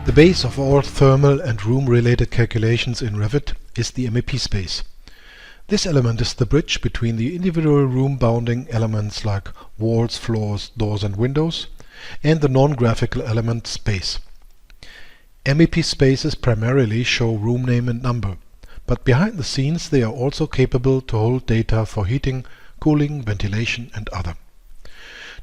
The base of all thermal and room-related calculations in Revit is the MEP space. This element is the bridge between the individual room-bounding elements like walls, floors, doors and windows, and the non-graphical element space. MEP spaces primarily show room name and number, but behind the scenes they are also capable to hold data for heating, cooling, ventilation and other.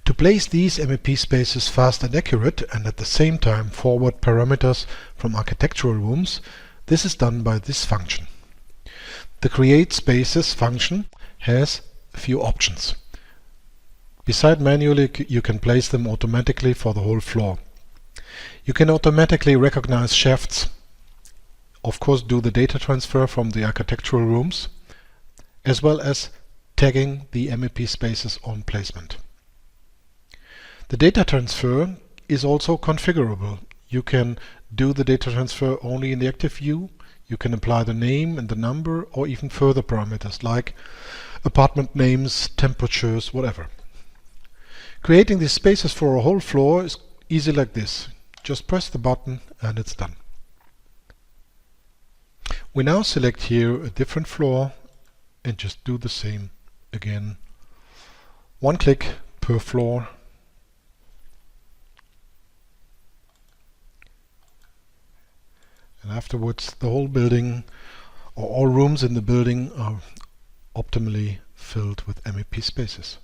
To place these MEP spaces fast and accurate and at the same time forward parameters from architectural rooms, this is done by this function. The Create Spaces function has a few options. Beside manually, you can place them automatically for the whole floor. You can automatically recognize shafts, of course do the data transfer from the architectural rooms, as well as tagging the MEP spaces on placement. The data transfer is also configurable. You can do the data transfer only in the active view. You can apply the name and the number or even further parameters like apartment names, temperatures, whatever. Creating these spaces for a whole floor is easy like this. Just press the button and it's done. We now select here a different floor and just do the same again. One click per floor. And afterwards the whole building or all rooms in the building are optimally filled with MEP spaces.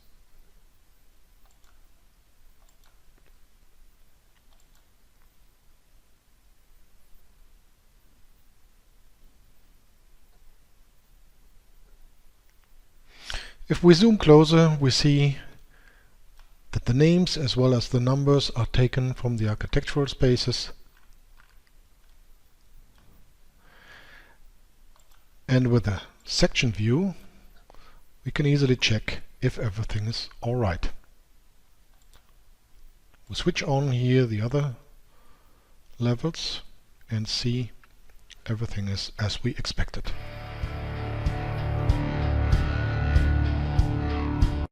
If we zoom closer, we see that the names as well as the numbers are taken from the architectural spaces. And with a section view, we can easily check if everything is alright. We switch on here the other levels and see everything is as we expected.